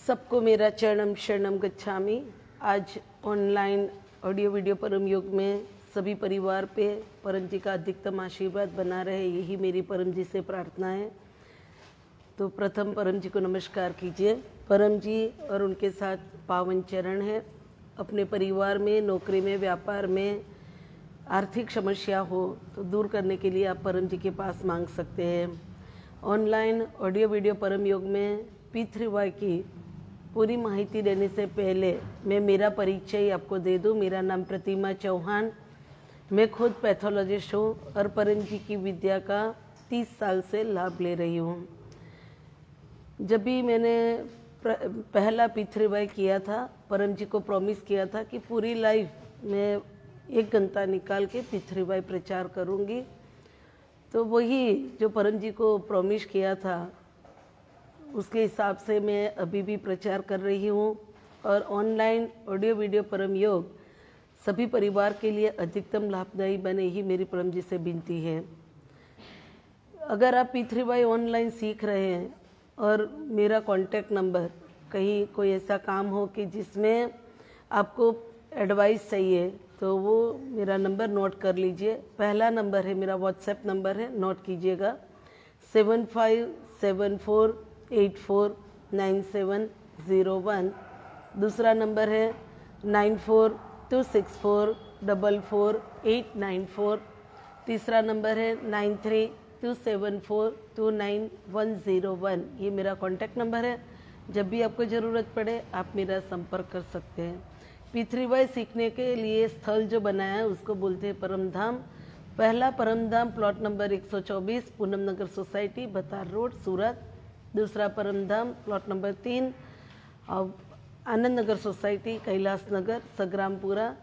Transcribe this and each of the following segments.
सबको मेरा चरणम शरणम गच्छामि। आज ऑनलाइन ऑडियो वीडियो परम योग में सभी परिवार पे परम जी का अधिकतम आशीर्वाद बना रहे, यही मेरी परम जी से प्रार्थना है। तो प्रथम परम जी को नमस्कार कीजिए। परम जी और उनके साथ पावन चरण है। अपने परिवार में, नौकरी में, व्यापार में आर्थिक समस्या हो तो दूर करने के लिए आप परम जी के पास मांग सकते हैं। ऑनलाइन ऑडियो वीडियो परम योग में P3Y की पूरी माहिती देने से पहले मैं मेरा परिचय आपको दे दूं। मेरा नाम प्रतिमा चौहान, मैं खुद पैथोलॉजिस्ट हूँ और परम जी की विद्या का 30 साल से लाभ ले रही हूँ। जब भी मैंने पहला P3Y किया था, परम जी को प्रॉमिस किया था कि पूरी लाइफ में 1 घंटा निकाल के P3Y प्रचार करूँगी। तो वही जो परम जी को प्रॉमिस किया था उसके हिसाब से मैं अभी भी प्रचार कर रही हूँ। और ऑनलाइन ऑडियो वीडियो परम योग सभी परिवार के लिए अधिकतम लाभदायी बने, ही मेरी परम जी से विनती है। अगर आप P3Y ऑनलाइन सीख रहे हैं और मेरा कॉन्टैक्ट नंबर, कहीं कोई ऐसा काम हो कि जिसमें आपको एडवाइस चाहिए तो वो मेरा नंबर नोट कर लीजिए। पहला नंबर है मेरा व्हाट्सएप नंबर है, नोट कीजिएगा 7574849701। दूसरा नंबर है 9426444894। तीसरा नंबर है 9327429101। ये मेरा कॉन्टैक्ट नंबर है। जब भी आपको ज़रूरत पड़े आप मेरा संपर्क कर सकते हैं। P3Y सीखने के लिए स्थल जो बनाया है उसको बोलते हैं परम धाम। पहला परम धाम प्लॉट नंबर 124 पूनम नगर सोसाइटी, बतार रोड, सूरत। दूसरा परम Dham plot number 3 Anand Nagar society, Kailash Nagar, सग्रामपुरा।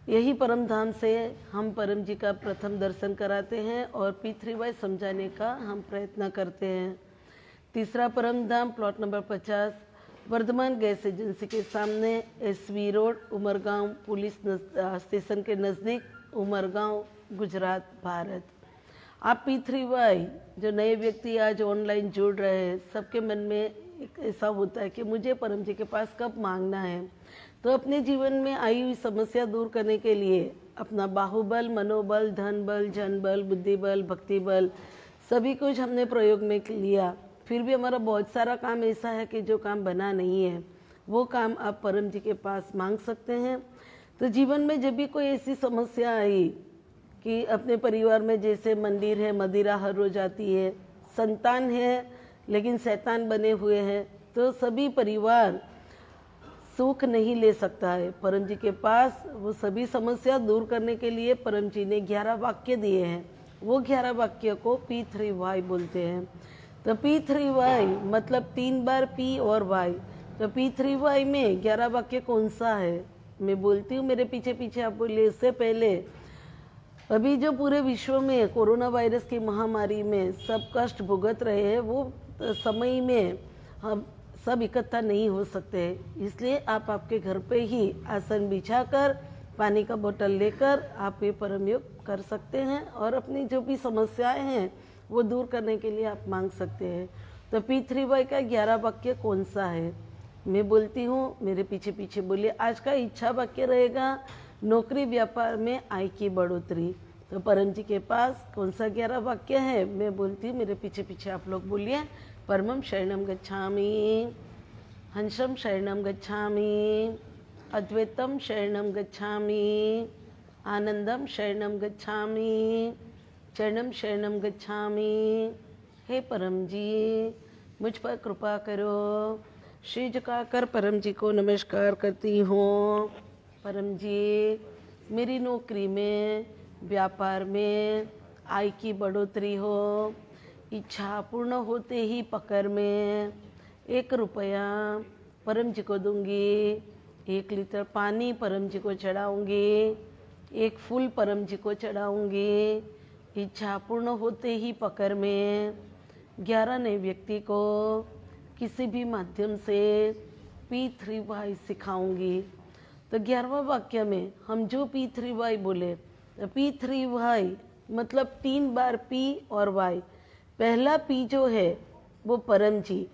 यही परम धाम से हम परम जी का प्रथम दर्शन कराते हैं और P3Y समझाने का हम प्रयत्न करते हैं। तीसरा Param Dham plot number 50 Vardhaman gas agency के सामने, SV road, Umargaon police station के नज़दीक, उमरगांव, गुजरात, भारत। आप P3Y जो नए व्यक्ति आज ऑनलाइन जुड़ रहे हैं, सबके मन में एक ऐसा होता है कि मुझे परम जी के पास कब मांगना है। तो अपने जीवन में आई हुई समस्या दूर करने के लिए अपना बाहुबल, मनोबल, धन बल, जन बल, बुद्धि बल, भक्ति बल सभी कुछ हमने प्रयोग में लिया, फिर भी हमारा बहुत सारा काम ऐसा है कि जो काम बना नहीं है, वो काम आप परम जी के पास मांग सकते हैं। तो जीवन में जब भी कोई ऐसी समस्या आई कि अपने परिवार में जैसे मंदिर है, मदिरा हर रोज आती है, संतान है लेकिन शैतान बने हुए हैं, तो सभी परिवार सुख नहीं ले सकता है। परम जी के पास वो सभी समस्या दूर करने के लिए परम जी ने 11 वाक्य दिए हैं। वो 11 वाक्य को P3Y बोलते हैं। तो P3Y मतलब 3 बार P और Y। तो P3Y में 11 वाक्य कौन सा है मैं बोलती हूँ, मेरे पीछे पीछे आप बोलिए। इससे पहले अभी जो पूरे विश्व में कोरोना वायरस की महामारी में सब कष्ट भुगत रहे हैं, वो समय में हम सब इकट्ठा नहीं हो सकते, इसलिए आप आपके घर पे ही आसन बिछाकर पानी का बोतल लेकर आप ये परम योग कर सकते हैं और अपनी जो भी समस्याएं हैं वो दूर करने के लिए आप मांग सकते हैं। तो P3Y का 11 वाक्य कौन सा है मैं बोलती हूँ, मेरे पीछे पीछे बोलिए। आज का इच्छा वाक्य रहेगा नौकरी व्यापार में आय की बढ़ोतरी। तो परम जी के पास कौन सा 11 वाक्य है मैं बोलती हूँ, मेरे पीछे पीछे आप लोग बोलिए। परमम शरणम गच्छामि, हंसम शरणम गच्छामि, अद्वैतम शरणम गच्छामि, आनंदम शरणम गच्छामि, चरणम शरणम गच्छामि। हे परम जी मुझ पर कृपा करो। श्री झुकाकर परम जी को नमस्कार करती हूँ। परम जी मेरी नौकरी में, व्यापार में आय की बढ़ोतरी हो, इच्छा पूर्ण होते ही पकड़ में 1 रुपया परम जी को दूंगी, 1 लीटर पानी परम जी को चढ़ाऊंगी, 1 फूल परम जी को चढ़ाऊंगी। इच्छा पूर्ण होते ही पकड़ में 11 नए व्यक्ति को किसी भी माध्यम से P3Y सिखाऊंगी। तो 11वां वाक्य में हम जो P3Y बोले, P3Y मतलब 3 बार P और Y। पहला P जो है वो परम जी,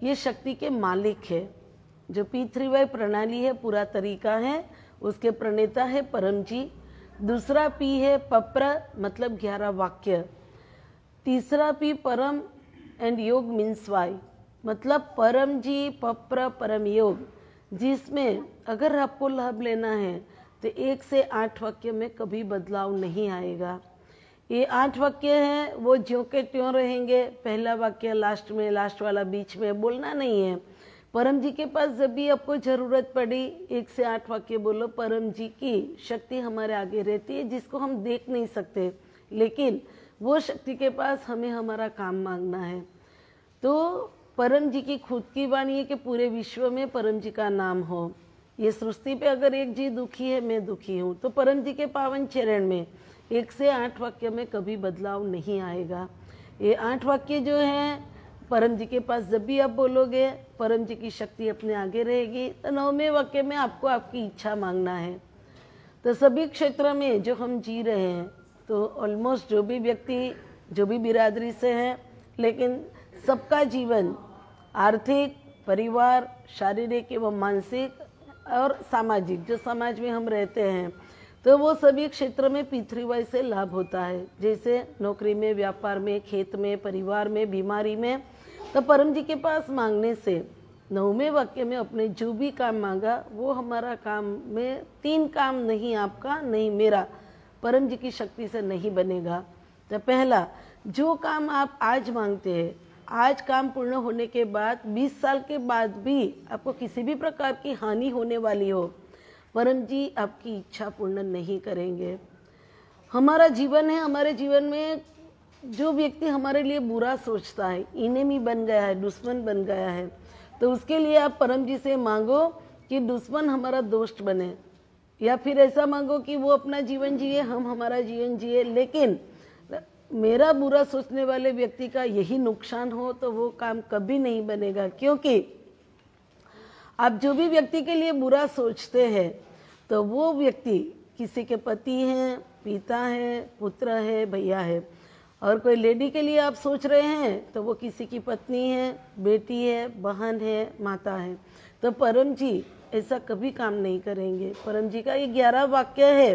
ये शक्ति के मालिक है। जो P3Y प्रणाली है, पूरा तरीका है, उसके प्रणेता है परम जी। दूसरा P है पप्र, मतलब 11 वाक्य। तीसरा P परम एंड योग मीन्स वाई, मतलब परम जी, पप्र, परम योग, जिसमें अगर आपको लाभ लेना है तो 1 से 8 वाक्य में कभी बदलाव नहीं आएगा। ये 8 वाक्य हैं, वो ज्यों के त्यों रहेंगे। पहला वाक्य लास्ट में, लास्ट वाला बीच में, बोलना नहीं है। परम जी के पास जब भी आपको जरूरत पड़ी 1 से 8 वाक्य बोलो। परम जी की शक्ति हमारे आगे रहती है, जिसको हम देख नहीं सकते, लेकिन वो शक्ति के पास हमें हमारा काम मांगना है। तो परम जी की खुद की वाणी है कि पूरे विश्व में परम जी का नाम हो। ये सृष्टि पे अगर एक जी दुखी है, मैं दुखी हूँ, तो परम जी के पावन चरण में 1 से 8 वाक्य में कभी बदलाव नहीं आएगा। ये 8 वाक्य जो हैं परम जी के पास जब भी आप बोलोगे, परम जी की शक्ति अपने आगे रहेगी। तो 9वें वाक्य में आपको आपकी इच्छा मांगना है। तो सभी क्षेत्र में जो हम जी रहे हैं, तो ऑलमोस्ट जो भी व्यक्ति, जो भी बिरादरी से हैं, लेकिन सबका जीवन आर्थिक, परिवार, शारीरिक एवं मानसिक और सामाजिक, जो समाज में हम रहते हैं, तो वो सभी क्षेत्र में P3Y से लाभ होता है। जैसे नौकरी में, व्यापार में, खेत में, परिवार में, बीमारी में। तो परम जी के पास मांगने से 9वें वाक्य में अपने जो भी काम मांगा, वो हमारा काम में 3 काम नहीं आपका, नहीं मेरा, परम जी की शक्ति से नहीं बनेगा। तो पहला, जो काम आप आज मांगते हैं, आज काम पूर्ण होने के बाद 20 साल के बाद भी आपको किसी भी प्रकार की हानि होने वाली हो, परम जी आपकी इच्छा पूर्ण नहीं करेंगे। हमारा जीवन है, हमारे जीवन में जो व्यक्ति हमारे लिए बुरा सोचता है, इनेमी बन गया है, दुश्मन बन गया है, तो उसके लिए आप परम जी से मांगो कि दुश्मन हमारा दोस्त बने, या फिर ऐसा मांगो कि वो अपना जीवन जिए, हम हमारा जीवन जिए, लेकिन मेरा बुरा सोचने वाले व्यक्ति का यही नुकसान हो, तो वो काम कभी नहीं बनेगा। क्योंकि आप जो भी व्यक्ति के लिए बुरा सोचते हैं, तो वो व्यक्ति किसी के पति हैं, पिता हैं, पुत्र है, भैया है। और कोई लेडी के लिए आप सोच रहे हैं, तो वो किसी की पत्नी है, बेटी है, बहन है, माता है। तो परम जी ऐसा कभी काम नहीं करेंगे। परम जी का ये 11 वाक्य है,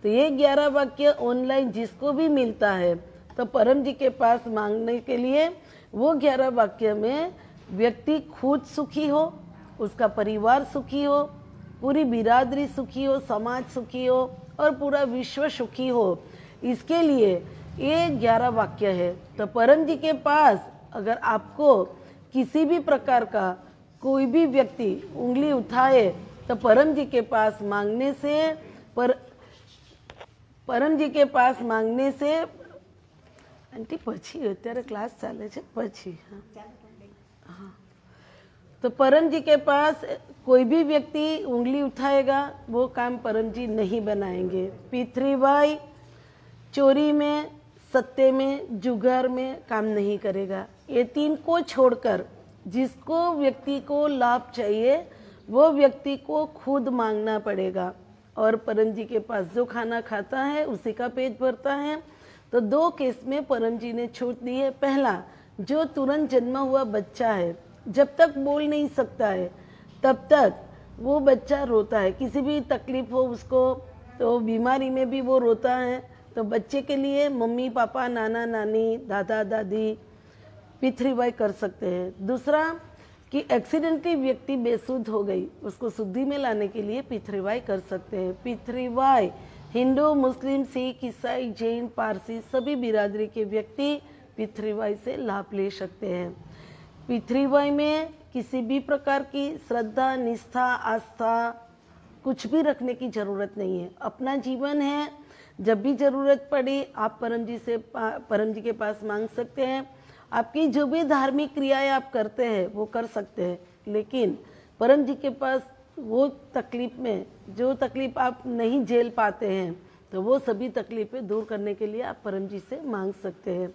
तो ये 11 वाक्य ऑनलाइन जिसको भी मिलता है, तो परम जी के पास मांगने के लिए वो 11 वाक्य में व्यक्ति खुद सुखी हो, उसका परिवार सुखी हो, पूरी बिरादरी सुखी हो, समाज सुखी हो और पूरा विश्व सुखी हो, इसके लिए ये 11 वाक्य है। तो परम जी के पास अगर आपको किसी भी प्रकार का कोई भी व्यक्ति उंगली उठाए, तो परम जी के पास मांगने से परम जी के पास मांगने से आंटी पछी અત્યારે क्लास ચાલે છે પછી हाँ, तो परम जी के पास कोई भी व्यक्ति उंगली उठाएगा, वो काम परम जी नहीं बनाएंगे। P3Y चोरी में, सत्ते में, जुगार में काम नहीं करेगा। ये 3 को छोड़कर जिसको व्यक्ति को लाभ चाहिए, वो व्यक्ति को खुद मांगना पड़ेगा। और परम जी के पास जो खाना खाता है उसी का पेट भरता है। तो 2 केस में परम जी ने छूट दी है। पहला, जो तुरंत जन्मा हुआ बच्चा है, जब तक बोल नहीं सकता है तब तक वो बच्चा रोता है, किसी भी तकलीफ हो उसको, तो बीमारी में भी वो रोता है। तो बच्चे के लिए मम्मी पापा, नाना नानी, दादा दादी P3Y कर सकते हैं। दूसरा कि एक्सीडेंटली व्यक्ति बेसुध हो गई, उसको शुद्धि में लाने के लिए P3Y कर सकते हैं। P3Y हिंदू, मुस्लिम, सिख, ईसाई, जैन, पारसी सभी बिरादरी के व्यक्ति P3Y से लाभ ले सकते हैं। P3Y में किसी भी प्रकार की श्रद्धा, निष्ठा, आस्था कुछ भी रखने की जरूरत नहीं है। अपना जीवन है, जब भी जरूरत पड़ी आप परम जी के पास मांग सकते हैं। आपकी जो भी धार्मिक क्रियाएं आप करते हैं वो कर सकते हैं, लेकिन परम जी के पास वो तकलीफ में जो तकलीफ आप नहीं झेल पाते हैं, तो वो सभी तकलीफें दूर करने के लिए आप परम जी से मांग सकते हैं।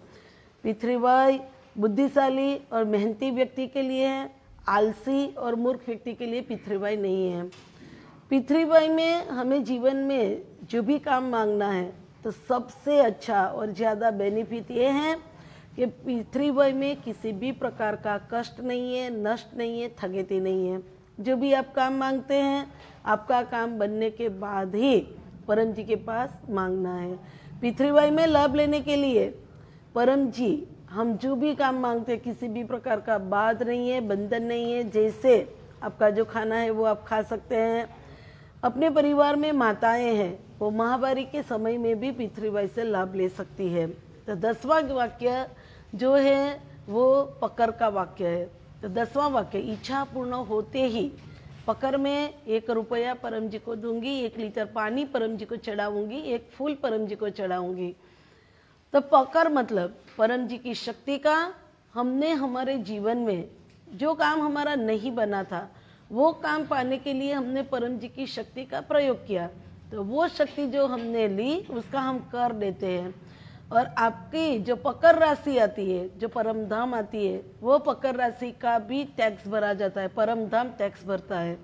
P3Y बुद्धिशाली और मेहनती व्यक्ति के लिए है, आलसी और मूर्ख व्यक्ति के लिए P3Y नहीं है। P3Y में हमें जीवन में जो भी काम मांगना है, तो सबसे अच्छा और ज़्यादा बेनिफिट ये है कि P3Y में किसी भी प्रकार का कष्ट नहीं है, नष्ट नहीं है, थगेती नहीं है। जो भी आप काम मांगते हैं, आपका काम बनने के बाद ही परम जी के पास मांगना है। P3Y में लाभ लेने के लिए परम जी हम जो भी काम मांगते हैं, किसी भी प्रकार का बाध नहीं है, बंधन नहीं है। जैसे आपका जो खाना है वो आप खा सकते हैं। अपने परिवार में माताएं हैं, वो महावारी के समय में भी P3Y से लाभ ले सकती है। तो 10वां वाक्य जो है वो पकड़ का वाक्य है। तो 10वां वाक्य, इच्छा पूर्ण होते ही पकड़ में 1 रुपया परम जी को दूंगी, 1 लीटर पानी परम जी को चढ़ाऊंगी, 1 फूल परम जी को चढ़ाऊंगी। तो पकड़ मतलब परम जी की शक्ति का हमने हमारे जीवन में जो काम हमारा नहीं बना था, वो काम पाने के लिए हमने परम जी की शक्ति का प्रयोग किया। तो वो शक्ति जो हमने ली उसका हम कर देते हैं। और आपकी जो पकड़ राशि आती है, जो परम धाम आती है, वो पकड़ राशि का भी टैक्स भरा जाता है। परम धाम टैक्स भरता है।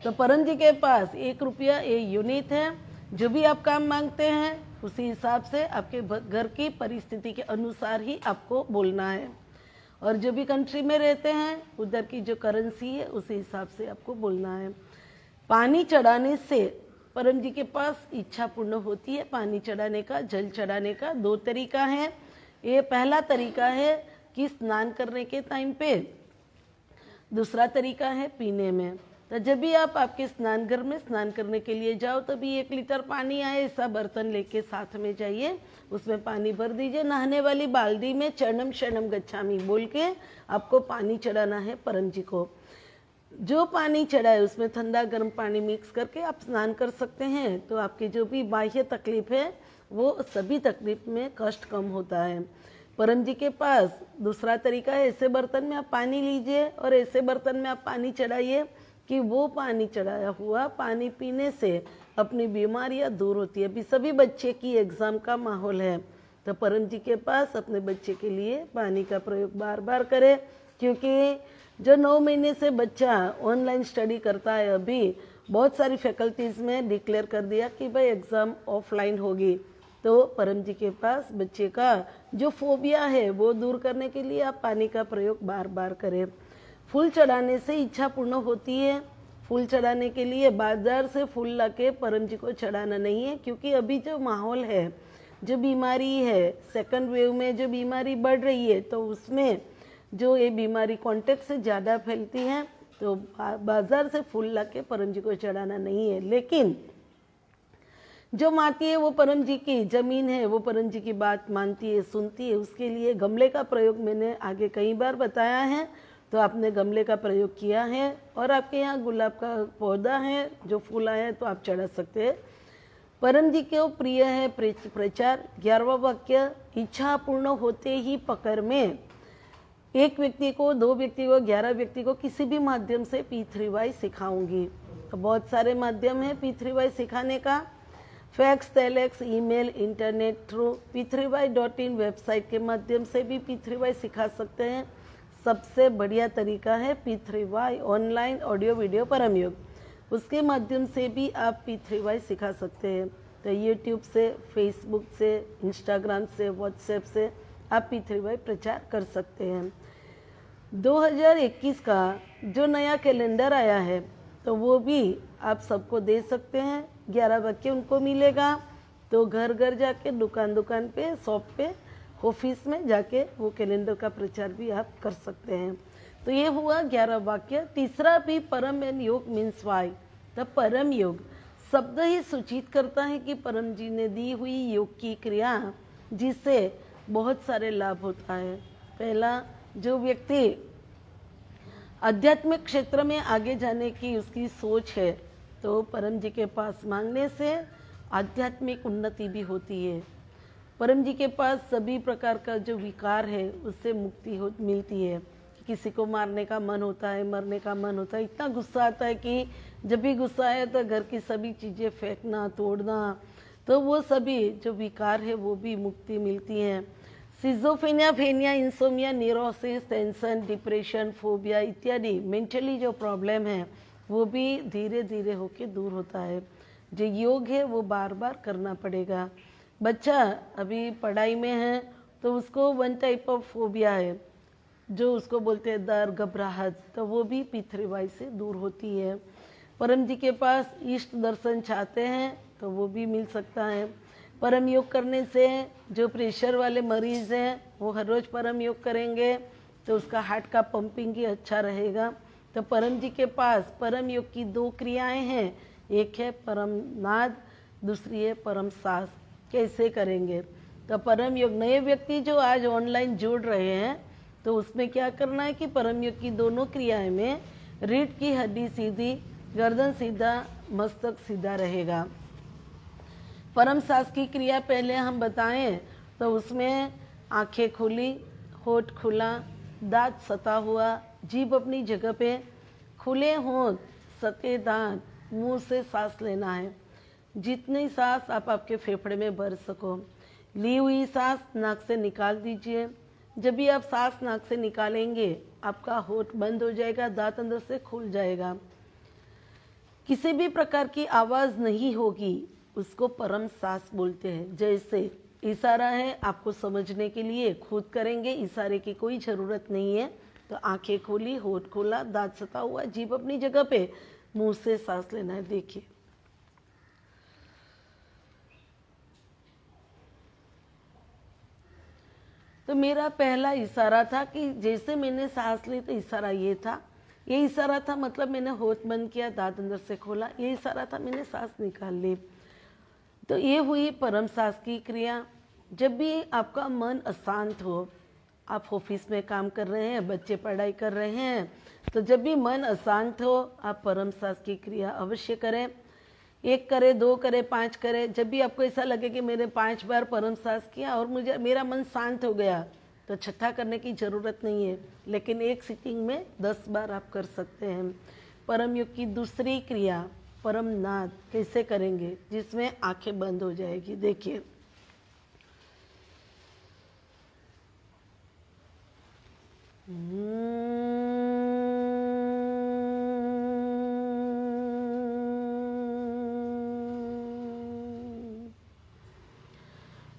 तो परम जी के पास 1 रुपया ये यूनिट है। जो भी आप काम मांगते हैं उसी हिसाब से आपके घर की परिस्थिति के अनुसार ही आपको बोलना है। और जो भी कंट्री में रहते हैं उधर की जो करेंसी है उसी हिसाब से आपको बोलना है। पानी चढ़ाने से परम जी के पास इच्छा पूर्ण होती है। पानी चढ़ाने का, जल चढ़ाने का 2 तरीका है। ये पहला तरीका है कि स्नान करने के टाइम पे, दूसरा तरीका है पीने में। तो जब भी आप आपके स्नान घर में स्नान करने के लिए जाओ तभी 1 लीटर पानी आए, ऐसा बर्तन लेके साथ में जाइए, उसमें पानी भर दीजिए। नहाने वाली बाल्टी में चरणम शरणम गच्छामि बोल के आपको पानी चढ़ाना है परम जी को। जो पानी चढ़ा है उसमें ठंडा गर्म पानी मिक्स करके आप स्नान कर सकते हैं। तो आपकी जो भी बाह्य तकलीफ है वो सभी तकलीफ में कष्ट कम होता है। परम जी के पास दूसरा तरीका है, ऐसे बर्तन में आप पानी लीजिए और ऐसे बर्तन में आप पानी चढ़ाइए कि वो पानी चढ़ाया हुआ पानी पीने से अपनी बीमारियां दूर होती है। अभी सभी बच्चे की एग्ज़ाम का माहौल है, तो परम जी के पास अपने बच्चे के लिए पानी का प्रयोग बार बार करें। क्योंकि जो 9 महीने से बच्चा ऑनलाइन स्टडी करता है, अभी बहुत सारी फैकल्टीज़ में डिक्लेयर कर दिया कि भाई एग्ज़ाम ऑफलाइन होगी। तो परम जी के पास बच्चे का जो फोबिया है वो दूर करने के लिए आप पानी का प्रयोग बार बार करें। फूल चढ़ाने से इच्छा पूर्ण होती है। फूल चढ़ाने के लिए बाजार से फूल लाके परम जी को चढ़ाना नहीं है, क्योंकि अभी जो माहौल है, जो बीमारी है, सेकंड वेव में जो बीमारी बढ़ रही है, तो उसमें जो ये बीमारी कांटेक्ट से ज़्यादा फैलती है, तो बाजार से फूल लाके परम जी को चढ़ाना नहीं है। लेकिन जो माती है वो परम जी की जमीन है, वो परम जी की बात मानती है, सुनती है। उसके लिए गमले का प्रयोग मैंने आगे कई बार बताया है, तो आपने गमले का प्रयोग किया है। और आपके यहाँ गुलाब का पौधा है, जो फूल आया है तो आप चढ़ा सकते हैं। परम जी को प्रिय है प्रचार। 11वां वाक्य, इच्छा पूर्ण होते ही पकड़ में 1 व्यक्ति को, 2 व्यक्ति को, 11 व्यक्ति को किसी भी माध्यम से P3Y सिखाऊंगी। तो बहुत सारे माध्यम है P3Y सिखाने का। Fax, telex, email, internet through p3y.in website के माध्यम से भी P3Y सिखा सकते हैं। सबसे बढ़िया तरीका है P3Y ऑनलाइन ऑडियो वीडियो परम योग, उसके माध्यम से भी आप P3Y सिखा सकते हैं। तो यूट्यूब से, फेसबुक से, इंस्टाग्राम से, व्हाट्सएप से आप P3Y प्रचार कर सकते हैं। 2021 का जो नया कैलेंडर आया है तो वो भी आप सबको दे सकते हैं। 11 वाक्य उनको मिलेगा, तो घर घर जाके, दुकान दुकान पे, शॉप पे, ऑफिस में जाके वो कैलेंडर का प्रचार भी आप कर सकते हैं। तो ये हुआ 11 वाक्य। तीसरा भी परम एंड योग मीन्स वाई। तो परम योग शब्द ही सूचित करता है कि परम जी ने दी हुई योग की क्रिया जिससे बहुत सारे लाभ होता है। पहला, जो व्यक्ति आध्यात्मिक क्षेत्र में आगे जाने की उसकी सोच है, तो परम जी के पास मांगने से आध्यात्मिक उन्नति भी होती है। परम जी के पास सभी प्रकार का जो विकार है उससे मुक्ति मिलती है। किसी को मारने का मन होता है, मरने का मन होता है, इतना गुस्सा आता है कि जब भी गुस्सा आए तो घर की सभी चीज़ें फेंकना, तोड़ना, तो वो सभी जो विकार है वो भी मुक्ति मिलती है। सिजोफ्रेनिया, फेनिया, insomnia, neurosis, tension, depression, phobia इत्यादि मेंटली जो प्रॉब्लम है वो भी धीरे धीरे होके दूर होता है। जो योग है वो बार बार करना पड़ेगा। बच्चा अभी पढ़ाई में है तो उसको 1 टाइप ऑफ फोबिया है, जो उसको बोलते हैं डर, घबराहट, तो वो भी P3Y से दूर होती है। परम जी के पास इष्ट दर्शन चाहते हैं तो वो भी मिल सकता है। परम योग करने से जो प्रेशर वाले मरीज हैं वो हर रोज़ परम योग करेंगे तो उसका हार्ट का पंपिंग ही अच्छा रहेगा। तो परम जी के पास परम योग की 2 क्रियाएं हैं, एक है परम नाद, दूसरी है परम सांस। कैसे करेंगे? तो परम योग नए व्यक्ति जो आज ऑनलाइन जुड़ रहे हैं तो उसमें क्या करना है कि परम योग की दोनों क्रियाएं में रीढ़ की हड्डी सीधी, गर्दन सीधा, मस्तक सीधा रहेगा। परम सांस की क्रिया पहले हम बताएं तो उसमें आंखें खुली, होठ खुला, दांत सता हुआ, जीभ अपनी जगह पे, खुले होंठ, सते दांत, मुंह से सांस लेना है। जितनी सांस आप आपके फेफड़े में भर सको। ली हुई सांस नाक से निकाल दीजिए। जब भी आप सांस नाक से निकालेंगे आपका होठ बंद हो जाएगा, दांत अंदर से खुल जाएगा, किसी भी प्रकार की आवाज़ नहीं होगी, उसको परम सांस बोलते हैं। जैसे इशारा है आपको समझने के लिए, खुद करेंगे, इशारे की कोई ज़रूरत नहीं है। तो आंखें खोली, होठ खोला, दांत सता हुआ, जीभ अपनी जगह पे, मुंह से सांस लेना है। देखिए तो मेरा पहला इशारा था कि जैसे मैंने सांस ली तो इशारा ये था, ये इशारा था मतलब मैंने होठ बंद किया, दांत अंदर से खोला, ये इशारा था मैंने सांस निकाल ली। तो ये हुई परम सांस की क्रिया। जब भी आपका मन अशांत हो, आप ऑफिस में काम कर रहे हैं, बच्चे पढ़ाई कर रहे हैं, तो जब भी मन अशांत हो आप परम सांस की क्रिया अवश्य करें। 1 करें, 2 करें, 5 करें। जब भी आपको ऐसा लगे कि मैंने 5 बार परम सांस किया और मेरा मन शांत हो गया तो छठा करने की ज़रूरत नहीं है, लेकिन एक सिटिंग में 10 बार आप कर सकते हैं। परम योग की दूसरी क्रिया परम नाद कैसे करेंगे, जिसमें आंखें बंद हो जाएगी। देखिए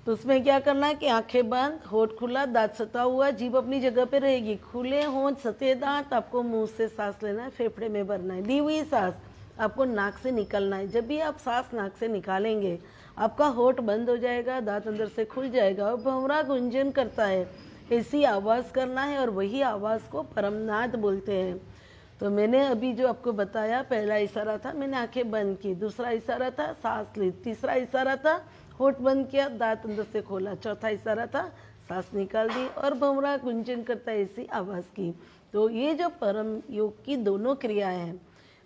तो उसमें क्या करना है कि आंखें बंद, होठ खुला, दांत सता हुआ, जीभ अपनी जगह पे रहेगी। खुले होंठ, सते दांत, आपको मुंह से सांस लेना है, फेफड़े में भरना है। ली हुई सांस आपको नाक से निकलना है। जब भी आप सांस नाक से निकालेंगे आपका होठ बंद हो जाएगा, दांत अंदर से खुल जाएगा और भंवरा गुंजन करता है, ऐसी आवाज़ करना है और वही आवाज़ को परमनाद बोलते हैं। तो मैंने अभी जो आपको बताया, पहला इशारा था मैंने आंखें बंद की, दूसरा इशारा था सांस ली, तीसरा इशारा था होठ बंद किया, दांत अंदर से खोला, चौथा इशारा था सांस निकाल दी और भंवरा गुंजन करता है ऐसी आवाज़ की। तो ये जो परम योग की दोनों क्रियाएं हैं,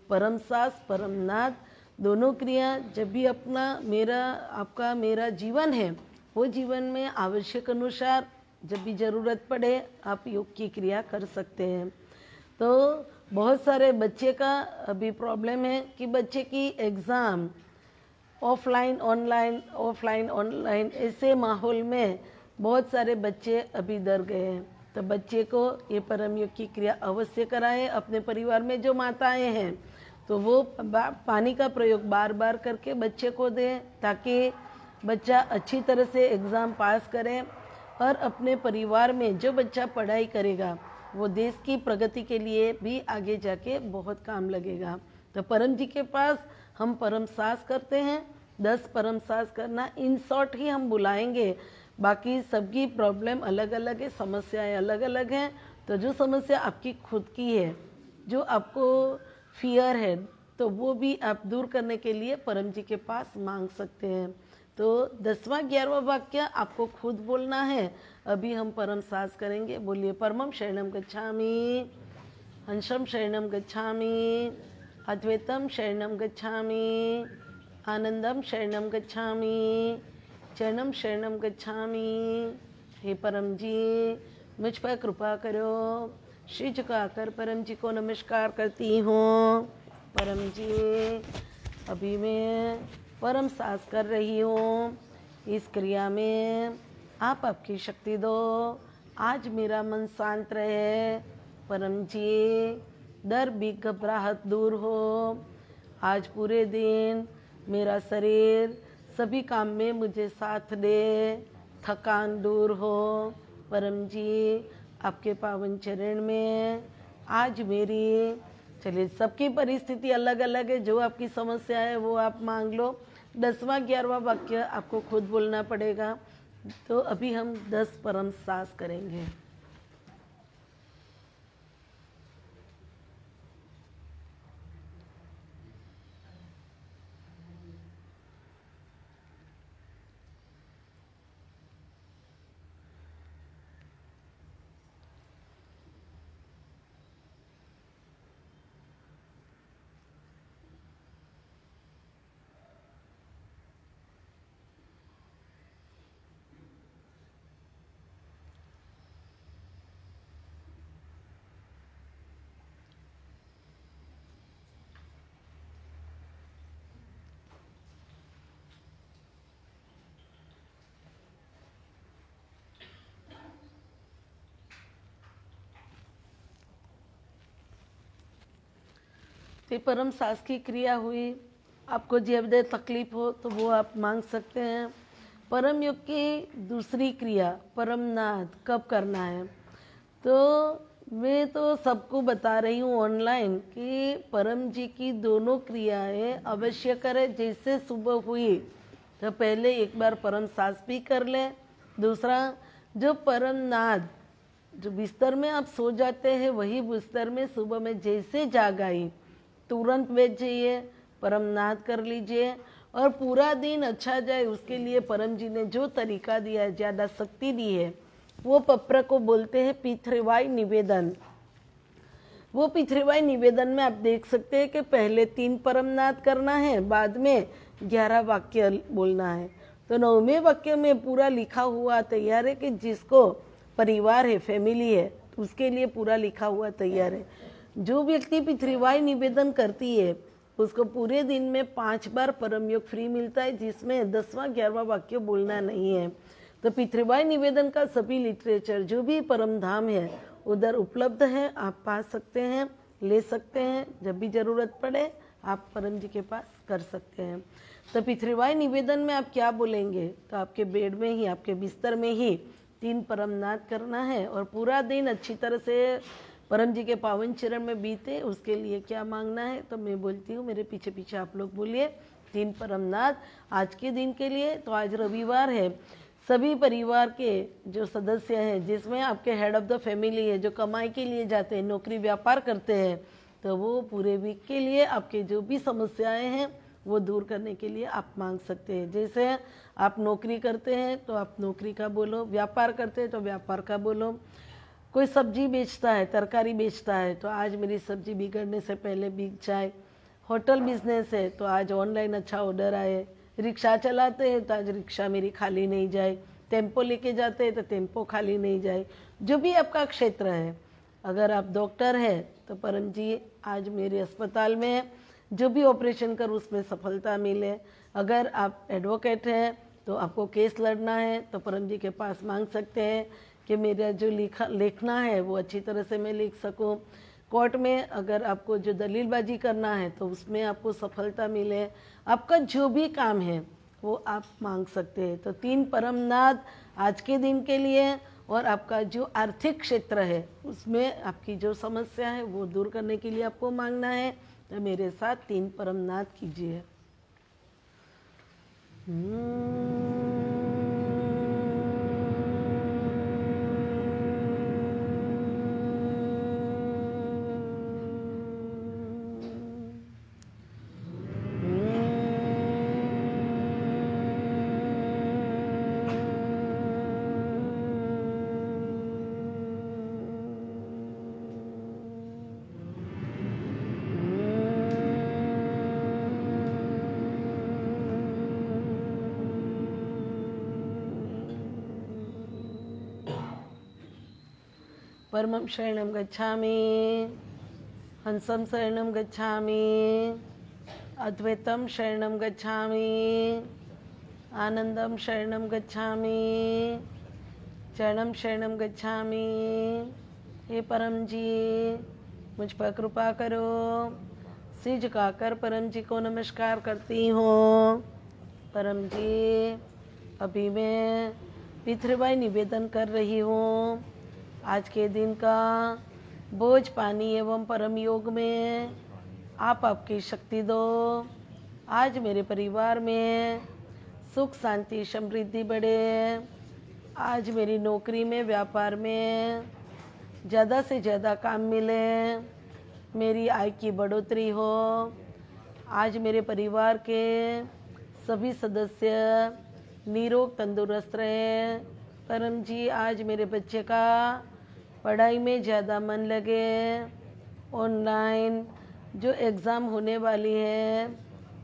परम सांस, परम नाद, दोनों क्रिया जब भी आपका मेरा जीवन है, वो जीवन में आवश्यक अनुसार जब भी ज़रूरत पड़े आप योग की क्रिया कर सकते हैं। तो बहुत सारे बच्चे का अभी प्रॉब्लम है कि बच्चे की एग्ज़ाम ऑफलाइन ऑनलाइन ऐसे माहौल में बहुत सारे बच्चे अभी डर गए हैं। तो बच्चे को ये परम योग की क्रिया अवश्य कराएं। अपने परिवार में जो माताएं हैं तो वो पानी का प्रयोग बार बार करके बच्चे को दें ताकि बच्चा अच्छी तरह से एग्ज़ाम पास करे और अपने परिवार में जो बच्चा पढ़ाई करेगा वो देश की प्रगति के लिए भी आगे जाके बहुत काम लगेगा। तो परम जी के पास हम परम सांस करते हैं, 10 परम सांस करना इन शॉर्ट ही हम बुलाएंगे। बाकी सबकी प्रॉब्लम अलग अलग है, समस्याएं अलग अलग हैं। तो जो समस्या आपकी खुद की है, जो आपको फियर है, तो वो भी आप दूर करने के लिए परम जी के पास मांग सकते हैं। तो 10वां 11वां वाक्य आपको खुद बोलना है। अभी हम परम सांस करेंगे। बोलिए, परमम शरणम गच्छामि, हंसम शरणम गच्छामि, अद्वैतम शरणम गच्छामि, आनंदम शरणम गच्छामि, चरणम शरणम गच्छामि। हे परम जी, मुझ पर कृपा करो। श्री झुकाकर परम जी को नमस्कार करती हूँ। परम जी, अभी मैं परम सांस कर रही हूँ। इस क्रिया में आप आपकी शक्ति दो। आज मेरा मन शांत रहे। परम जी, डर भी घबराहट दूर हो। आज पूरे दिन मेरा शरीर सभी काम में मुझे साथ दे, थकान दूर हो। परम जी, आपके पावन चरण में आज मेरी, चलिए सबकी परिस्थिति अलग अलग है, जो आपकी समस्या है वो आप मांग लो। 10वां 11वां वाक्य आपको खुद बोलना पड़ेगा। तो अभी हम 10 परम सांस करेंगे। तो परम सांस की क्रिया हुई। आपको जब दे तकलीफ हो तो वो आप मांग सकते हैं। परम योग की दूसरी क्रिया परम नाद कब करना है, तो मैं तो सबको बता रही हूँ ऑनलाइन कि परम जी की दोनों क्रियाएं अवश्य करें। जैसे सुबह हुई तो पहले एक बार परम सांस भी कर लें। दूसरा, जो परम नाद, जो बिस्तर में आप सो जाते हैं वही बिस्तर में सुबह में जैसे जाग आई तुरंत बैठ जाइए, परम नाद कर लीजिए और पूरा दिन अच्छा जाए उसके लिए परम जी ने जो तरीका दिया है, ज़्यादा शक्ति दी है, वो पप्र को बोलते हैं पितृवाय निवेदन। वो पितृवाय निवेदन में आप देख सकते हैं कि पहले 3 परम नाद करना है, बाद में 11 वाक्य बोलना है। तो 9वें वाक्य में पूरा लिखा हुआ तैयार है कि जिसको परिवार है, फैमिली है, तो उसके लिए पूरा लिखा हुआ तैयार है। जो व्यक्ति पितृवाय निवेदन करती है उसको पूरे दिन में 5 बार परम योग फ्री मिलता है, जिसमें 10वां 11वां वाक्य बोलना नहीं है। तो पितृवाय निवेदन का सभी लिटरेचर जो भी परम धाम है उधर उपलब्ध है, आप पा सकते हैं, ले सकते हैं। जब भी जरूरत पड़े आप परम जी के पास कर सकते हैं। तो पितृवाय निवेदन में आप क्या बोलेंगे, तो आपके बेड में ही, आपके बिस्तर में ही 3 परम नाद करना है और पूरा दिन अच्छी तरह से परम जी के पावन चरण में बीते। उसके लिए क्या मांगना है, तो मैं बोलती हूँ, मेरे पीछे पीछे आप लोग बोलिए 3 परम नाद आज के दिन के लिए। तो आज रविवार है, सभी परिवार के जो सदस्य हैं, जिसमें आपके हेड ऑफ द फैमिली है, जो कमाई के लिए जाते हैं, नौकरी व्यापार करते हैं, तो वो पूरे वीक के लिए आपके जो भी समस्याएं हैं वो दूर करने के लिए आप मांग सकते हैं। जैसे आप नौकरी करते हैं तो आप नौकरी का बोलो, व्यापार करते हैं तो व्यापार का बोलो। कोई सब्जी बेचता है, तरकारी बेचता है, तो आज मेरी सब्जी बिगड़ने से पहले बिक जाए। होटल बिजनेस है तो आज ऑनलाइन अच्छा ऑर्डर आए। रिक्शा चलाते हैं तो आज रिक्शा मेरी खाली नहीं जाए। टेम्पो लेके जाते हैं तो टेम्पो खाली नहीं जाए। जो भी आपका क्षेत्र है, अगर आप डॉक्टर हैं तो परम जी आज मेरे अस्पताल में जो भी ऑपरेशन कर उसमें सफलता मिले। अगर आप एडवोकेट हैं तो आपको केस लड़ना है तो परम जी के पास मांग सकते हैं कि मेरा जो लिखना है वो अच्छी तरह से मैं लिख सकूं। कोर्ट में अगर आपको जो दलीलबाजी करना है तो उसमें आपको सफलता मिले। आपका जो भी काम है वो आप मांग सकते हैं। तो 3 परम नाद आज के दिन के लिए, और आपका जो आर्थिक क्षेत्र है उसमें आपकी जो समस्या है वो दूर करने के लिए आपको मांगना है। तो मेरे साथ 3 परम नाद कीजिए। परमं शरणं गच्छामि, हंसं शरणं गच्छामि, अद्वैतं शरणं गच्छामि, आनंदं शरणं गच्छामि, चरणं शरणं गच्छामि। हे परम जी, मुझ पर कृपा करो। सिर झुकाकर परम जी को नमस्कार करती हूँ। परम जी, अभी मैं पितृवाय निवेदन कर रही हूँ आज के दिन का बोझ पानी एवं परम योग में आप आपकी शक्ति दो। आज मेरे परिवार में सुख शांति समृद्धि बढ़े। आज मेरी नौकरी में व्यापार में ज़्यादा से ज़्यादा काम मिले, मेरी आय की बढ़ोतरी हो। आज मेरे परिवार के सभी सदस्य निरोग तंदुरुस्त रहे। परम जी, आज मेरे बच्चे का पढ़ाई में ज़्यादा मन लगे। ऑनलाइन जो एग्ज़ाम होने वाली है,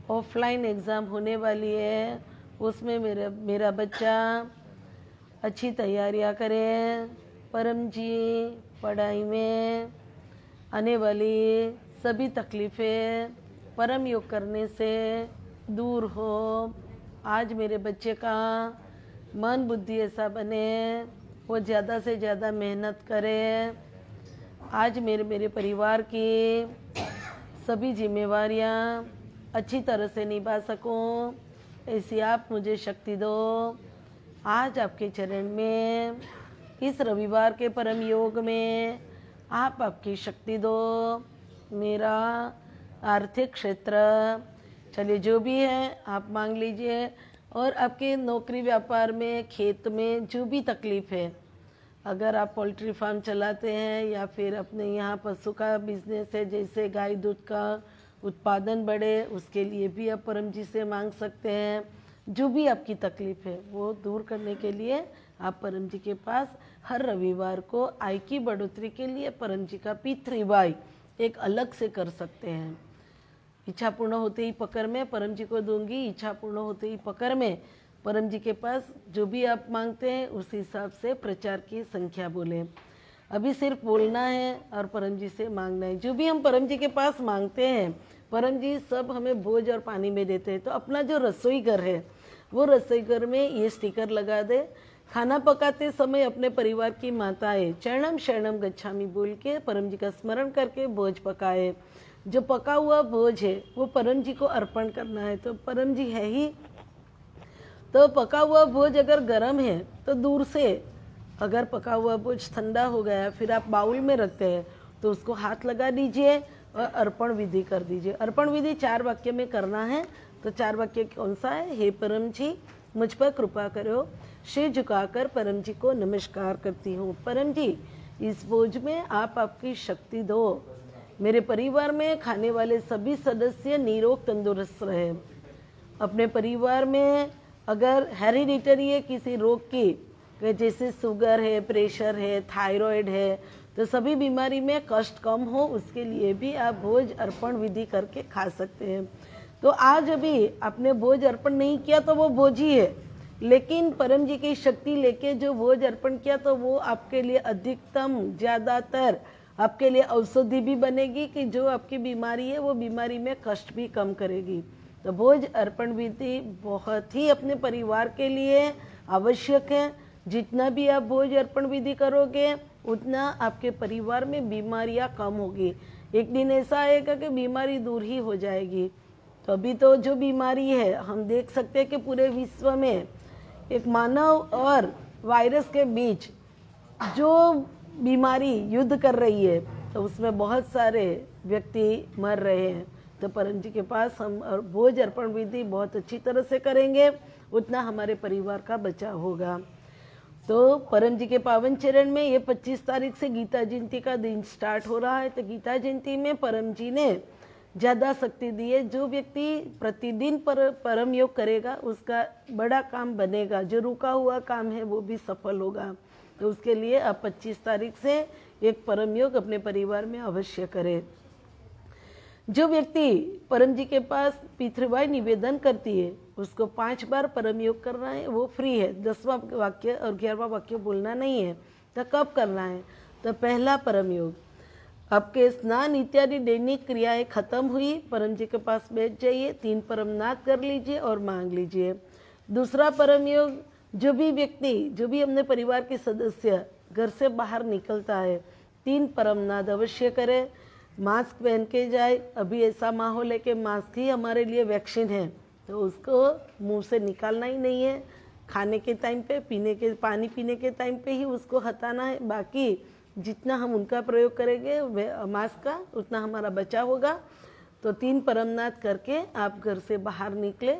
ऑफलाइन एग्ज़ाम होने वाली है, उसमें मेरा बच्चा अच्छी तैयारियां करे। परम जी, पढ़ाई में आने वाली सभी तकलीफ़ें परम योग करने से दूर हो। आज मेरे बच्चे का मन बुद्धि ऐसा बने, वो ज़्यादा से ज़्यादा मेहनत करे। आज मेरे परिवार की सभी जिम्मेवारियां अच्छी तरह से निभा सकूं, ऐसी आप मुझे शक्ति दो। आज आपके चरण में इस रविवार के परम योग में आप आपकी शक्ति दो। मेरा आर्थिक क्षेत्र, चलिए जो भी है आप मांग लीजिए। और आपके नौकरी व्यापार में, खेत में जो भी तकलीफ़ है, अगर आप पोल्ट्री फार्म चलाते हैं या फिर अपने यहाँ पशु का बिजनेस है, जैसे गाय दूध का उत्पादन बढ़े, उसके लिए भी आप परम जी से मांग सकते हैं। जो भी आपकी तकलीफ़ है वो दूर करने के लिए आप परम जी के पास हर रविवार को आय की बढ़ोतरी के लिए परम जी का P3Y एक अलग से कर सकते हैं। इच्छा पूर्ण होते ही पकड़ में परम जी को दूंगी, इच्छा पूर्ण होते ही पकड़ में परम जी के पास जो भी आप मांगते हैं उस हिसाब से प्रचार की संख्या बोलें। अभी सिर्फ बोलना है और परम जी से मांगना है। जो भी हम परम जी के पास मांगते हैं, परम जी सब हमें भोज और पानी में देते हैं। तो अपना जो रसोई घर है, वो रसोई घर में ये स्टिकर लगा दे। खाना पकाते समय अपने परिवार की माताएं चरणम शरणम गच्छामि बोल के परम जी का स्मरण करके भोज पकाए। जो पका हुआ भोज है वो परम जी को अर्पण करना है। तो परम जी है ही, तो पका हुआ भोज अगर गर्म है तो दूर से, अगर पका हुआ भोज ठंडा हो गया फिर आप बाउल में रखते हैं तो उसको हाथ लगा दीजिए और अर्पण विधि कर दीजिए। अर्पण विधि 4 वाक्य में करना है। तो 4 वाक्य कौन सा है? हे परम जी, मुझ पर कृपा करो, सिर झुकाकर परम जी को नमस्कार करती हूँ। परम जी, इस भोज में आप आपकी शक्ति दो। मेरे परिवार में खाने वाले सभी सदस्य निरोग तंदुरुस्त रहे। अपने परिवार में अगर हेरिडिटरी है किसी रोग की, जैसे शुगर है, प्रेशर है, थायराइड है, तो सभी बीमारी में कष्ट कम हो, उसके लिए भी आप भोज अर्पण विधि करके खा सकते हैं। तो आज अभी आपने भोज अर्पण नहीं किया तो वो भोज ही है, लेकिन परम जी की शक्ति लेके जो भोज अर्पण किया तो वो आपके लिए अधिकतम, ज़्यादातर आपके लिए औषधि भी बनेगी कि जो आपकी बीमारी है वो बीमारी में कष्ट भी कम करेगी। तो भोज अर्पण विधि बहुत ही अपने परिवार के लिए आवश्यक है। जितना भी आप भोज अर्पण विधि करोगे उतना आपके परिवार में बीमारियां कम होगी। एक दिन ऐसा आएगा कि बीमारी दूर ही हो जाएगी। तो अभी तो जो बीमारी है हम देख सकते हैं कि पूरे विश्व में एक मानव और वायरस के बीच जो बीमारी युद्ध कर रही है, तो उसमें बहुत सारे व्यक्ति मर रहे हैं। तो परम जी के पास हम भोज अर्पण विधि बहुत अच्छी तरह से करेंगे, उतना हमारे परिवार का बचाव होगा। तो परम जी के पावन चरण में ये 25 तारीख से गीता जयंती का दिन स्टार्ट हो रहा है। तो गीता जयंती में परम जी ने ज़्यादा शक्ति दी है। जो व्यक्ति प्रतिदिन परम योग करेगा उसका बड़ा काम बनेगा, जो रुका हुआ काम है वो भी सफल होगा। तो उसके लिए आप 25 तारीख से एक परम योग अपने परिवार में अवश्य करें। जो व्यक्ति परम जी के पास P3Y निवेदन करती है उसको 5 बार परम योग करना है, वो फ्री है। 10वां वाक्य और 11वां वाक्य बोलना नहीं है। तो कब करना है? तो पहला परम योग, आपके स्नान इत्यादि दैनिक क्रियाएं खत्म हुई, परम जी के पास बैठ जाइए, 3 परम नाद कर लीजिए और मांग लीजिए। दूसरा परम योग, जो भी व्यक्ति, जो भी अपने परिवार के सदस्य घर से बाहर निकलता है 3 परम नाद अवश्य करे। मास्क पहन के जाए। अभी ऐसा माहौल है कि मास्क ही हमारे लिए वैक्सीन है, तो उसको मुंह से निकालना ही नहीं है। खाने के टाइम पे, पानी पीने के टाइम पे ही उसको हटाना है। बाकी जितना हम उनका प्रयोग करेंगे मास्क का, उतना हमारा बचाव होगा। तो 3 परमनाथ करके आप घर से बाहर निकले,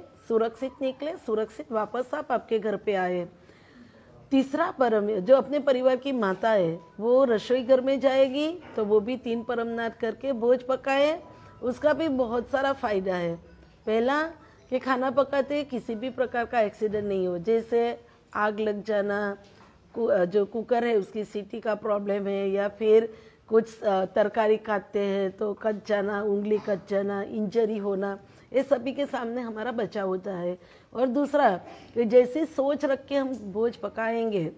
सुरक्षित वापस आप आपके घर पे आए। तीसरा परम, जो अपने परिवार की माता है वो रसोई घर में जाएगी तो वो भी 3 परमनाथ करके भोज पकाए, उसका भी बहुत सारा फायदा है। पहला कि खाना पकाते किसी भी प्रकार का एक्सीडेंट नहीं हो, जैसे आग लग जाना, जो कुकर है उसकी सीटी का प्रॉब्लम है, या फिर कुछ तरकारी काटते हैं तो कट जाना, उंगली कट जाना, इंजरी होना, ये सभी के सामने हमारा बचाव होता है। और दूसरा कि जैसी सोच रख के हम भोज पकाएंगे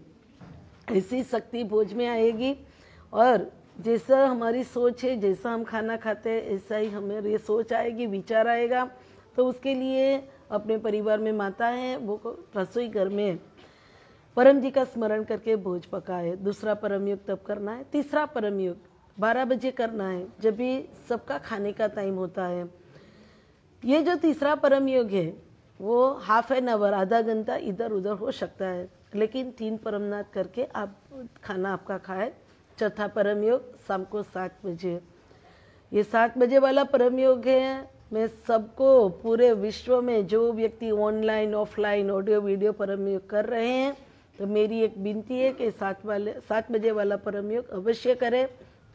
ऐसी शक्ति भोज में आएगी, और जैसा हमारी सोच है, जैसा हम खाना खाते हैं ऐसा ही हमारी सोच आएगी, विचार आएगा। तो उसके लिए अपने परिवार में माता है वो रसोई घर में परम जी का स्मरण करके भोज पकाए। दूसरा परम योग तब करना है। तीसरा परम योग 12 बजे करना है, जब भी सबका खाने का टाइम होता है। ये जो तीसरा परम योग है वो हाफ एन आवर, आधा घंटा इधर उधर हो सकता है, लेकिन 3 परमनाथ करके आप खाना आपका खाए। चौथा परम योग शाम को 7 बजे। ये 7 बजे वाला परम योग है। मैं सबको पूरे विश्व में जो व्यक्ति ऑनलाइन ऑफलाइन ऑडियो वीडियो परम योग कर रहे हैं, तो मेरी एक विनती है कि 7 बजे वाला परम योग अवश्य करें,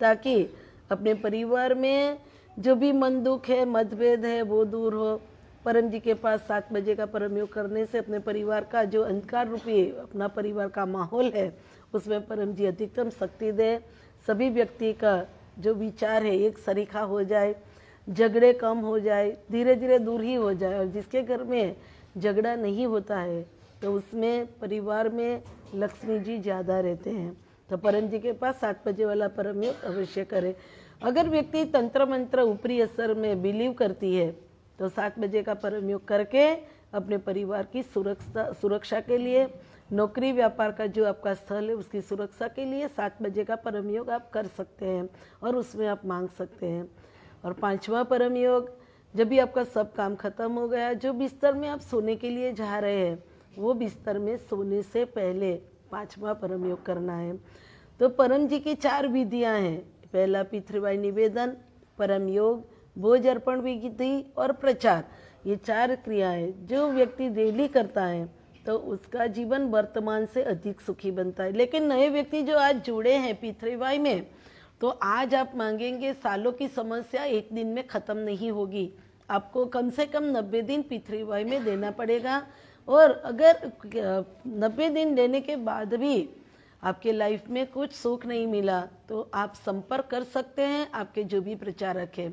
ताकि अपने परिवार में जो भी मन दुख है, मतभेद है, वो दूर हो। परम जी के पास 7 बजे का परम योग करने से अपने परिवार का जो अंधकार रूपी अपना परिवार का माहौल है उसमें परम जी अधिकतम शक्ति दे। सभी व्यक्ति का जो विचार है एक सरीखा हो जाए, झगड़े कम हो जाए, धीरे धीरे दूर ही हो जाए। और जिसके घर में झगड़ा नहीं होता है तो उसमें परिवार में लक्ष्मी जी ज़्यादा रहते हैं। तो परम जी के पास 7 बजे वाला परम योग अवश्य करें। अगर व्यक्ति तंत्र मंत्र ऊपरी असर में बिलीव करती है तो 7 बजे का परम योग करके अपने परिवार की सुरक्षा के लिए, नौकरी व्यापार का जो आपका स्थल है उसकी सुरक्षा के लिए 7 बजे का परम योग आप कर सकते हैं और उसमें आप मांग सकते हैं। और 5वां परम योग, जब भी आपका सब काम खत्म हो गया, जो बिस्तर में आप सोने के लिए जा रहे हैं वो बिस्तर में सोने से पहले 5वां परम योग करना है। तो परम जी की 4 विधियां हैं। पहला पितृवाय निवेदन, परम योग, भोज अर्पण विधि और प्रचार। ये 4 क्रियाएं जो व्यक्ति डेली करता है तो उसका जीवन वर्तमान से अधिक सुखी बनता है। लेकिन नए व्यक्ति जो आज जुड़े हैं पितृवाय में, तो आज आप मांगेंगे, सालों की समस्या एक दिन में खत्म नहीं होगी। आपको कम से कम 90 दिन पितृवाय में देना पड़ेगा। और अगर 90 दिन देने के बाद भी आपके लाइफ में कुछ सुख नहीं मिला तो आप संपर्क कर सकते हैं आपके जो भी प्रचारक है।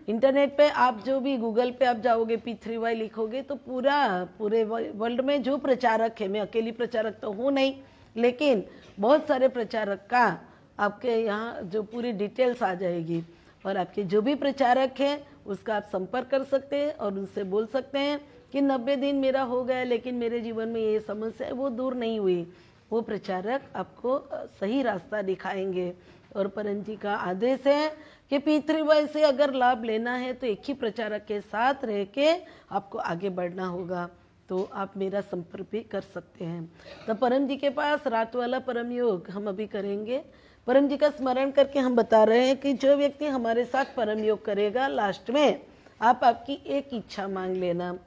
इंटरनेट पे आप जो भी गूगल पे आप जाओगे P3Y लिखोगे तो पूरे वर्ल्ड में जो प्रचारक है, मैं अकेली प्रचारक तो हूँ नहीं, लेकिन बहुत सारे प्रचारक का आपके यहाँ जो पूरी डिटेल्स आ जाएगी और आपके जो भी प्रचारक हैं उसका आप संपर्क कर सकते हैं और उनसे बोल सकते हैं कि 90 दिन मेरा हो गया लेकिन मेरे जीवन में ये समस्या है वो दूर नहीं हुई। वो प्रचारक आपको सही रास्ता दिखाएंगे। और परम जी का आदेश है कि P3Y से अगर लाभ लेना है तो एक ही प्रचारक के साथ रह के आपको आगे बढ़ना होगा। तो आप मेरा संपर्क भी कर सकते हैं। तो परम जी के पास रात वाला परम योग हम अभी करेंगे। परम जी का स्मरण करके हम बता रहे हैं कि जो व्यक्ति हमारे साथ परम योग करेगा, लास्ट में आप आपकी एक इच्छा मांग लेना।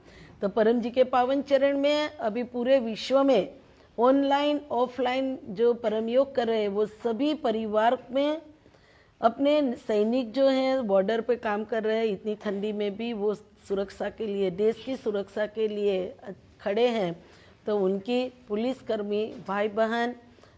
तो परम जी के पावन चरण में अभी पूरे विश्व में ऑनलाइन ऑफलाइन जो परम योग कर रहे हैं वो सभी परिवार में अपने सैनिक जो हैं बॉर्डर पे काम कर रहे हैं, इतनी ठंडी में भी वो सुरक्षा के लिए, देश की सुरक्षा के लिए खड़े हैं। तो उनकी पुलिसकर्मी भाई बहन,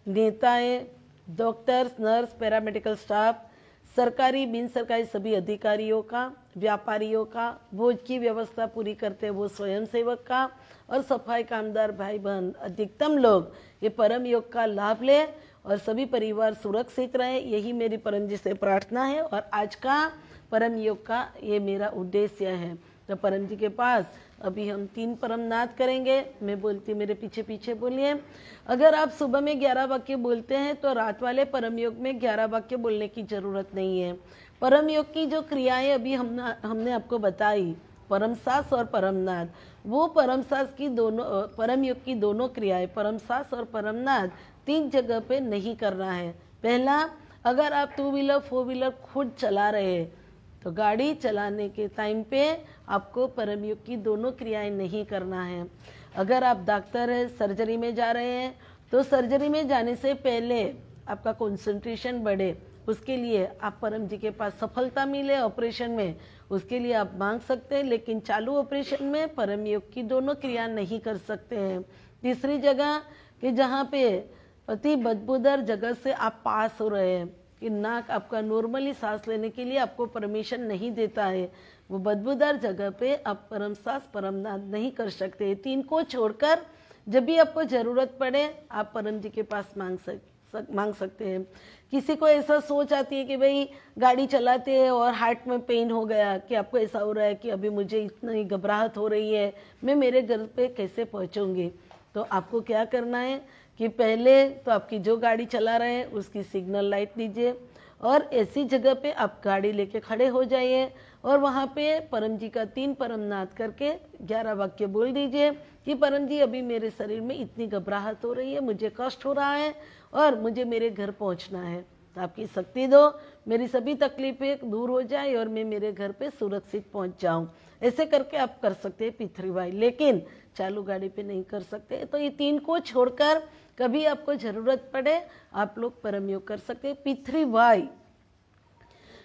नेताएं, डॉक्टर्स, नर्स, पैरामेडिकल स्टाफ, सरकारी बिन सरकारी सभी अधिकारियों का, व्यापारियों का, भोज की व्यवस्था पूरी करते हैं वो स्वयं सेवक का, और सफाई कामदार भाई बहन अधिकतम लोग ये परम योग का लाभ लें और सभी परिवार सुरक्षित रहे, यही मेरी परम जी से प्रार्थना है। और आज का परम योग का ये मेरा उद्देश्य है। तो परम जी के पास अभी हम 3 परमनाथ करेंगे। मैं बोलती, मेरे पीछे पीछे बोलिए। अगर आप सुबह में 11 वाक्य बोलते हैं तो रात वाले परम योग में 11 वाक्य बोलने की जरूरत नहीं है। परम योग की जो क्रियाएं अभी हमने आपको बताई परम सास और परमनाद, वो परम सास की दोनों परम योग की दोनों क्रियाएं परम सास और परमनाद 3 जगह पे नहीं करना है। पहला, अगर आप 2 व्हीलर 4 व्हीलर खुद चला रहे हैं तो गाड़ी चलाने के टाइम पे आपको परम योग की दोनों क्रियाएं नहीं करना है। अगर आप डॉक्टर है, सर्जरी में जा रहे हैं तो सर्जरी में जाने से पहले आपका कंसंट्रेशन बढ़े, उसके लिए आप परम जी के पास सफलता मिले ऑपरेशन में, उसके लिए आप मांग सकते हैं। लेकिन चालू ऑपरेशन में परम योग की दोनों क्रिया नहीं कर सकते हैं। तीसरी जगह कि जहाँ पे अति बदबूदार जगह से आप पास हो रहे हैं, कि नाक आपका नॉर्मली सांस लेने के लिए आपको परमिशन नहीं देता है, वो बदबूदार जगह पे आप परम सांस परमनाद नहीं कर सकते। 3 को छोड़कर जब भी आपको ज़रूरत पड़े आप परम जी के पास मांग सकते हैं। किसी को ऐसा सोच आती है कि भाई गाड़ी चलाते हैं और हार्ट में पेन हो गया, कि आपको ऐसा हो रहा है कि अभी मुझे इतनी घबराहट हो रही है, मैं मेरे घर पे कैसे पहुंचूंगी। तो आपको क्या करना है कि पहले तो आपकी जो गाड़ी चला रहे हैं उसकी सिग्नल लाइट दीजिए और ऐसी जगह पे आप गाड़ी लेके खड़े हो जाइए और वहाँ पे परम जी का 3 परमनाद करके 11 वाक्य बोल दीजिए कि परम जी अभी मेरे शरीर में इतनी घबराहट हो रही है, मुझे कष्ट हो रहा है और मुझे मेरे घर पहुँचना है, तो आपकी शक्ति दो, मेरी सभी तकलीफें दूर हो जाए और मैं मेरे घर पे सुरक्षित पहुँच जाऊँ। ऐसे करके आप कर सकते हैं पितृवाई, लेकिन चालू गाड़ी पे नहीं कर सकते। तो ये 3 को छोड़कर कभी आपको जरूरत पड़े आप लोग परम योग कर सकते हैं। पितृवाई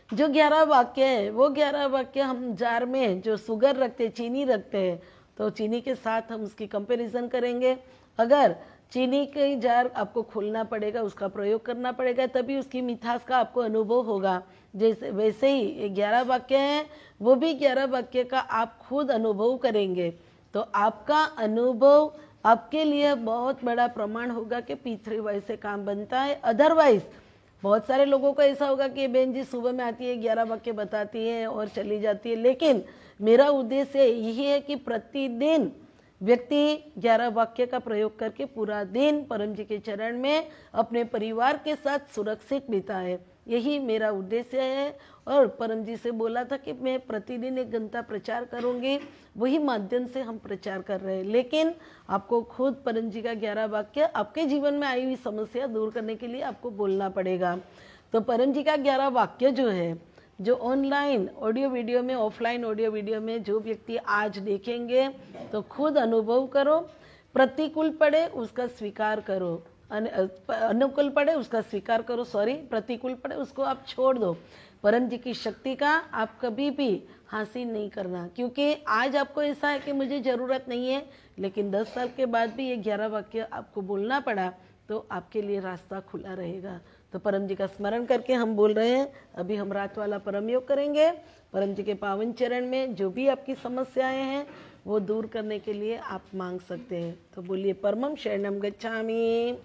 जो 11 वाक्य है वो 11 वाक्य हम जार में जो शुगर रखते हैं, चीनी रखते हैं, तो चीनी के साथ हम उसकी कंपैरिजन करेंगे। अगर चीनी के जार आपको खोलना पड़ेगा, उसका प्रयोग करना पड़ेगा, तभी उसकी मिठास का आपको अनुभव होगा। जैसे वैसे ही ये 11 वाक्य हैं, वो भी 11 वाक्य का आप खुद अनुभव करेंगे तो आपका अनुभव आपके लिए बहुत बड़ा प्रमाण होगा कि पितृवाई से काम बनता है। अदरवाइज बहुत सारे लोगों को ऐसा होगा कि बहन जी सुबह में आती है 11 वाक्य बताती है और चली जाती है, लेकिन मेरा उद्देश्य यही है कि प्रतिदिन व्यक्ति 11 वाक्य का प्रयोग करके पूरा दिन परम जी के चरण में अपने परिवार के साथ सुरक्षित बिताए, यही मेरा उद्देश्य है। और परम जी से बोला था कि मैं प्रतिदिन 1 घंटा प्रचार करूंगी, वही माध्यम से हम प्रचार कर रहे हैं। लेकिन आपको खुद परम जी का 11 वाक्य आपके जीवन में आई हुई समस्या दूर करने के लिए आपको बोलना पड़ेगा। तो परम जी का 11 वाक्य जो है, जो ऑनलाइन ऑडियो वीडियो में, ऑफलाइन ऑडियो वीडियो में जो व्यक्ति आज देखेंगे तो खुद अनुभव करो, प्रतिकूल पड़े उसका स्वीकार करो, अनुकूल पड़े उसका स्वीकार करो, प्रतिकूल पड़े उसको आप छोड़ दो। परम जी की शक्ति का आप कभी भी हासिल नहीं करना, क्योंकि आज आपको ऐसा है कि मुझे ज़रूरत नहीं है, लेकिन 10 साल के बाद भी ये 11 वाक्य आपको बोलना पड़ा तो आपके लिए रास्ता खुला रहेगा। तो परम जी का स्मरण करके हम बोल रहे हैं, अभी हम रात वाला परम योग करेंगे। परम जी के पावन चरण में जो भी आपकी समस्याएं हैं वो दूर करने के लिए आप मांग सकते हैं। तो बोलिए, परमं शरणं गच्छामि,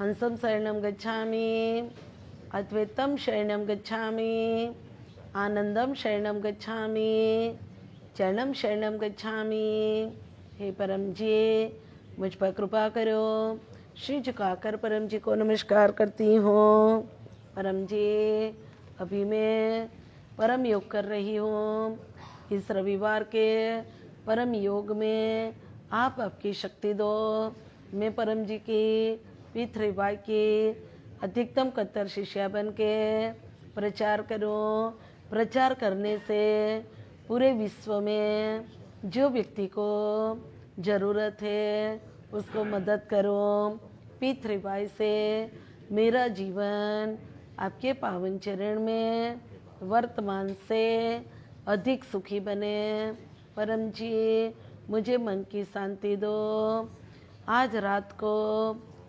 हंसं शरणं गच्छामि, अद्वैतम शरणं गच्छामि, आनंदम शरणं गच्छामि, चरणं शरणं गच्छामि। हे परम जी मुझ पर कृपा करो। श्री झुकाकर परम जी को नमस्कार करती हूँ। परम जी अभी मैं परम योग कर रही हूँ। इस रविवार के परम योग में आप आपकी शक्ति दो। मैं परम जी की पितृवाई की अधिकतम कट्टर शिष्या बन के प्रचार करूं। प्रचार करने से पूरे विश्व में जो व्यक्ति को ज़रूरत है उसको मदद करो। पितृवाई से मेरा जीवन आपके पावन चरण में वर्तमान से अधिक सुखी बने। परम जी मुझे मन की शांति दो, आज रात को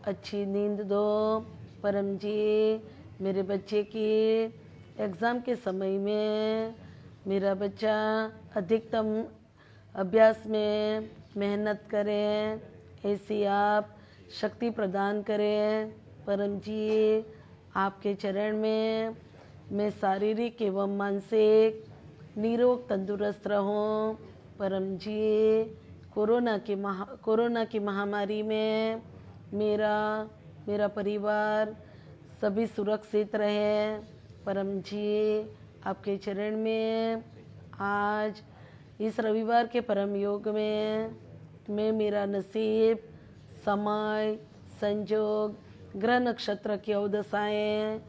अच्छी नींद दो। परम जी मेरे बच्चे की एग्ज़ाम के समय में मेरा बच्चा अधिकतम अभ्यास में मेहनत करें, ऐसी आप शक्ति प्रदान करें। परम जी आपके चरण में मैं शारीरिक एवं मानसिक निरोग तंदुरुस्त रहूं। परम जी कोरोना की महामारी में मेरा परिवार सभी सुरक्षित रहे। परम जी आपके चरण में आज इस रविवार के परम योग में मैं मेरा नसीब, समय, संयोग, ग्रह नक्षत्र की अवदशाएँ,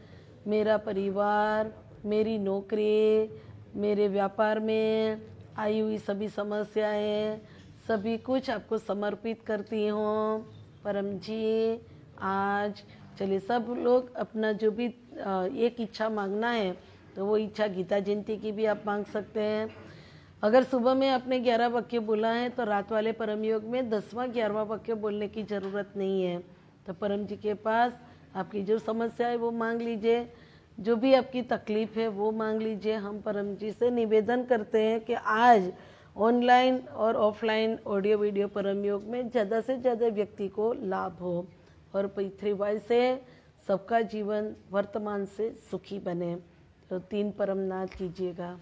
मेरा परिवार, मेरी नौकरी, मेरे व्यापार में आई हुई सभी समस्याएं, सभी कुछ आपको समर्पित करती हूँ। परम जी आज चलिए सब लोग अपना जो भी एक इच्छा मांगना है तो वो इच्छा गीता जयंती की भी आप मांग सकते हैं। अगर सुबह में आपने 11 वाक्य बोला है तो रात वाले परम योग में 10वां 11वां वाक्य बोलने की ज़रूरत नहीं है। तो परम जी के पास आपकी जो समस्या है वो मांग लीजिए, जो भी आपकी तकलीफ है वो मांग लीजिए। हम परम जी से निवेदन करते हैं कि आज ऑनलाइन और ऑफलाइन ऑडियो वीडियो परम योग में ज़्यादा से ज़्यादा व्यक्ति को लाभ हो और पृथ्वी से सबका जीवन वर्तमान से सुखी बने। तो 3 परम नाद कीजिएगा।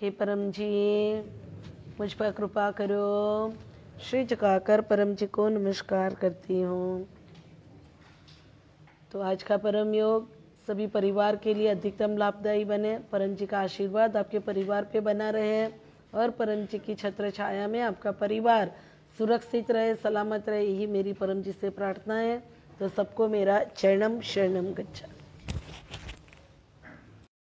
हे परम जी मुझ पर कृपा करो। श्री झुकाकर परम जी को नमस्कार करती हूँ। तो आज का परम योग सभी परिवार के लिए अधिकतम लाभदायी बने। परम जी का आशीर्वाद आपके परिवार पे बना रहे और परम जी की छत्र छाया में आपका परिवार सुरक्षित रहे, सलामत रहे, यही मेरी परम जी से प्रार्थना है। तो सबको मेरा चरणम शरणम गच्छा।